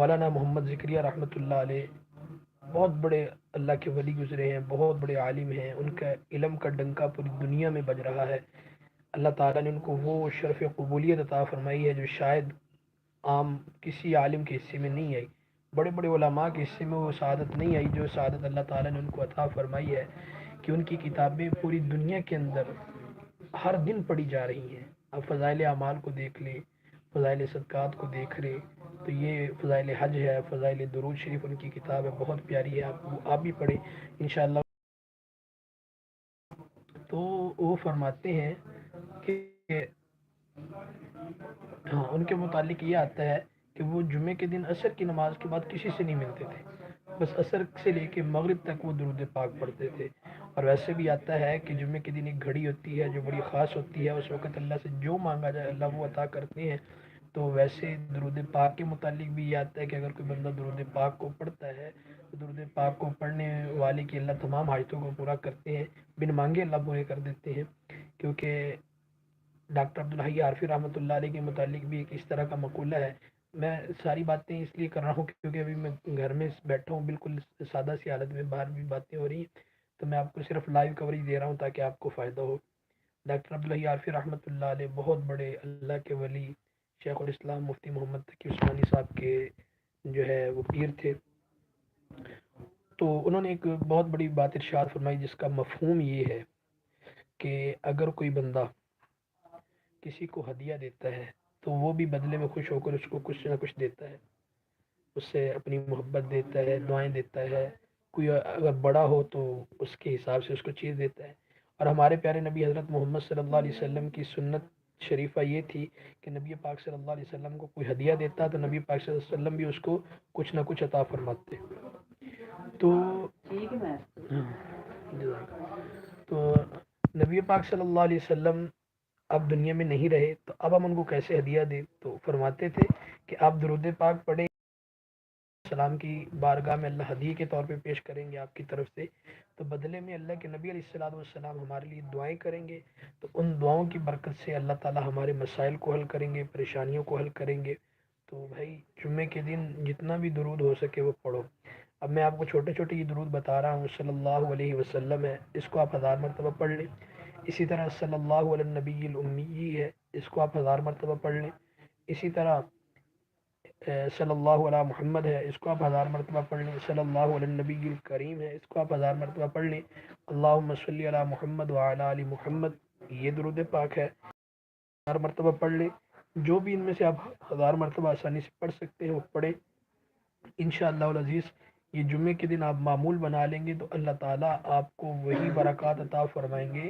مولانا محمد ذکریہ رحمۃ اللہ علیہ بہت بڑے اللہ کے ولی گزرے ہیں، بہت بڑے عالم ہیں، ان کا علم کا ڈنکا پوری دنیا میں بج رہا ہے۔ اللہ تعالیٰ نے ان کو وہ شرف قبولیت عطا فرمائی ہے جو شاید عام کسی عالم کے حصے میں نہیں آئی، بڑے بڑے علماء کے حصے میں وہ سعادت نہیں آئی جو سعادت اللہ تعالیٰ نے ان کو عطا فرمائی ہے کہ ان کی کتابیں پوری دنیا کے اندر ہر دن پڑھی جا رہی ہیں۔ اب فضائل اعمال کو دیکھ لیں، فضائل صدقات کو دیکھ رہے تو یہ فضائل حج ہے، فضائل درود شریف ان کی کتاب ہے، بہت پیاری ہے، آپ بھی پڑھیں انشاءاللہ۔ تو وہ فرماتے ہیں کہ ہاں ان کے متعلق یہ آتا ہے کہ وہ جمعے کے دن عصر کی نماز کے بعد کسی سے نہیں ملتے تھے، بس عصر سے لے کے مغرب تک وہ درود پاک پڑھتے تھے۔ اور ویسے بھی آتا ہے کہ جمعے کے دن ایک گھڑی ہوتی ہے جو بڑی خاص ہوتی ہے، اس وقت اللہ سے جو مانگا جائے اللہ وہ عطا کرتے ہیں۔ تو ویسے درود پاک کے متعلق بھی یہ آتا ہے کہ اگر کوئی بندہ درود پاک کو پڑھتا ہے تو درود پاک کو پڑھنے والے کی اللہ تمام حاجتوں کو پورا کرتے ہیں، بن مانگے اللہ پورے کر دیتے ہیں۔ کیونکہ ڈاکٹر عبدالحی عارفی رحمۃ اللہ علیہ کے متعلق بھی ایک اس طرح کا مقولہ ہے۔ میں ساری باتیں اس لیے کر رہا ہوں کیونکہ ابھی میں گھر میں بیٹھا ہوں، بالکل سادہ سی حالت میں، باہر بھی باتیں ہو رہی ہیں، تو میں آپ کو صرف لائیو کوریج دے رہا ہوں تاکہ آپ کو فائدہ ہو۔ ڈاکٹر عبدالحی عارفی رحمۃ اللہ علیہ بہت بڑے اللہ کے ولی شیخ الاسلام مفتی محمد تقی عثمانی صاحب کے جو ہے وہ پیر تھے۔ تو انہوں نے ایک بہت بڑی بات ارشاد فرمائی جس کا مفہوم یہ ہے کہ اگر کوئی بندہ کسی کو ہدیہ دیتا ہے تو وہ بھی بدلے میں خوش ہو کر اس کو کچھ نہ کچھ دیتا ہے، اس سے اپنی محبت دیتا ہے، دعائیں دیتا ہے، کوئی اگر بڑا ہو تو اس کے حساب سے اس کو چیز دیتا ہے۔ اور ہمارے پیارے نبی حضرت محمد صلی اللہ علیہ وسلم کی سنت شریفہ یہ تھی کہ نبی پاک صلی اللہ علیہ وسلم کو کوئی ہدیہ دیتا تو نبی پاک صلی اللہ علیہ وسلم بھی اس کو کچھ نہ کچھ عطا فرماتے۔ تو تو نبی پاک صلی اللہ علیہ وسلم اب دنیا میں نہیں رہے تو اب ہم ان کو کیسے ہدیہ دیں؟ تو فرماتے تھے کہ آپ درود پاک پڑھیں، السلام کی بارگاہ میں اللہ ہدیے کے طور پہ پیش کریں گے آپ کی طرف سے، تو بدلے میں اللہ کے نبی علیہ السلام والسلام ہمارے لیے دعائیں کریں گے، تو ان دعاؤں کی برکت سے اللہ تعالی ہمارے مسائل کو حل کریں گے، پریشانیوں کو حل کریں گے۔ تو بھائی جمعے کے دن جتنا بھی درود ہو سکے وہ پڑھو۔ اب میں آپ کو چھوٹے چھوٹے یہ درود بتا رہا ہوں، صلی اللہ علیہ وسلم ہے، اس کو آپ 1000 مرتبہ پڑھ لیں۔ اسی طرح صلی اللہ علیہ النبی الامی ہے، اس کو آپ 1000 مرتبہ پڑھ لیں۔ اسی طرح صلی اللہ علیہ محمد ہے، اس کو آپ 1000 مرتبہ پڑھ لیں۔ صلی اللہ علیہ النبی الکریم ہے، اس کو آپ 1000 مرتبہ پڑھ لیں۔ اللہم صلی علی محمد وعلی آل محمد، یہ درود پاک ہے، 1000 مرتبہ پڑھ لیں۔ جو بھی ان میں سے آپ 1000 مرتبہ آسانی سے پڑھ سکتے ہیں وہ پڑھیں انشاءاللہ العزیز۔ یہ جمعے کے دن آپ معمول بنا لیں گے تو اللہ تعالیٰ آپ کو وہی برکات عطا فرمائیں گے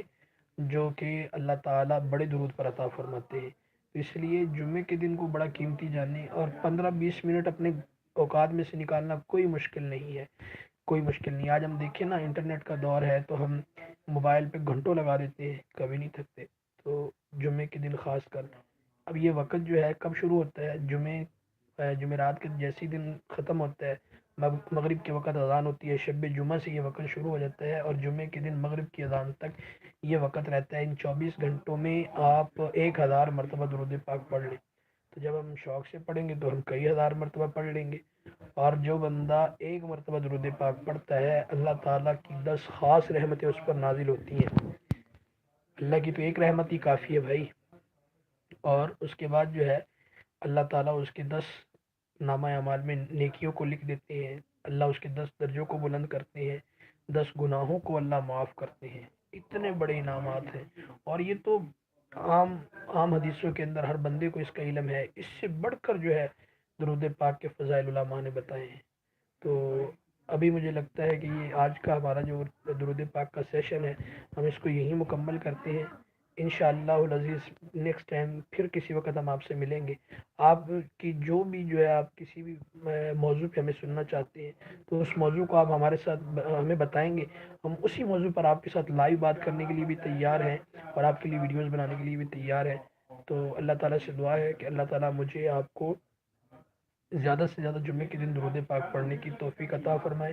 جو کہ اللہ تعالیٰ بڑے درود پر عطا فرماتے ہیں۔ تو اس لیے جمعے کے دن کو بڑا قیمتی جانیں، اور 15-20 منٹ اپنے اوقات میں سے نکالنا کوئی مشکل نہیں ہے، کوئی مشکل نہیں۔ آج ہم دیکھیں نا انٹرنیٹ کا دور ہے تو ہم موبائل پہ گھنٹوں لگا دیتے ہیں، کبھی نہیں تھکتے۔ تو جمعے کے دن خاص کر اب یہ وقت جو ہے کب شروع ہوتا ہے؟ جمعرات کے جیسی دن ختم ہوتا ہے، مغرب کے وقت اذان ہوتی ہے، شب جمعہ سے یہ وقت شروع ہو جاتا ہے، اور جمعے کے دن مغرب کی اذان تک یہ وقت رہتا ہے۔ ان 24 گھنٹوں میں آپ 1000 مرتبہ درود پاک پڑھ لیں۔ تو جب ہم شوق سے پڑھیں گے تو ہم کئی ہزار مرتبہ پڑھ لیں گے، اور جو بندہ ایک مرتبہ درود پاک پڑھتا ہے اللہ تعالیٰ کی 10 خاص رحمتیں اس پر نازل ہوتی ہیں۔ اللہ کی تو ایک رحمت ہی کافی ہے بھائی، اور اس کے بعد جو ہے اللہ تعالیٰ اس کے 10 نامہ اعمال میں نیکیوں کو لکھ دیتے ہیں، اللہ اس کے 10 درجوں کو بلند کرتے ہیں، 10 گناہوں کو اللہ معاف کرتے ہیں۔ اتنے بڑے انعامات ہیں، اور یہ تو عام حدیثوں کے اندر ہر بندے کو اس کا علم ہے۔ اس سے بڑھ کر جو ہے درود پاک کے فضائل علماء نے بتائے ہیں۔ تو ابھی مجھے لگتا ہے کہ یہ آج کا ہمارا جو درود پاک کا سیشن ہے ہم اس کو یہیں مکمل کرتے ہیں انشاءاللہ العزیز۔ نیکسٹ ٹائم پھر کسی وقت ہم آپ سے ملیں گے۔ آپ کی جو بھی جو ہے آپ کسی بھی موضوع پہ ہمیں سننا چاہتے ہیں تو اس موضوع کو آپ ہمارے ساتھ ہمیں بتائیں گے، ہم اسی موضوع پر آپ کے ساتھ لائیو بات کرنے کے لیے بھی تیار ہیں، اور آپ کے لیے ویڈیوز بنانے کے لیے بھی تیار ہیں۔ تو اللہ تعالیٰ سے دعا ہے کہ اللہ تعالیٰ مجھے آپ کو زیادہ سے زیادہ جمعے کے دن درود پاک پڑھنے کی توفیق عطا فرمائے،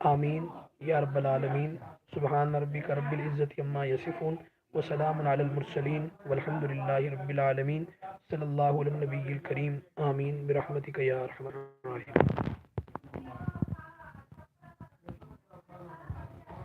آمین یا رب العالمین۔ سبحان ربک رب العزت عما یصفون وسلام علی المرسلین والحمد للہ رب العالمین صلی اللہ علیہ النبی الکریم آمین برحمتک یا ارحم الراحمین.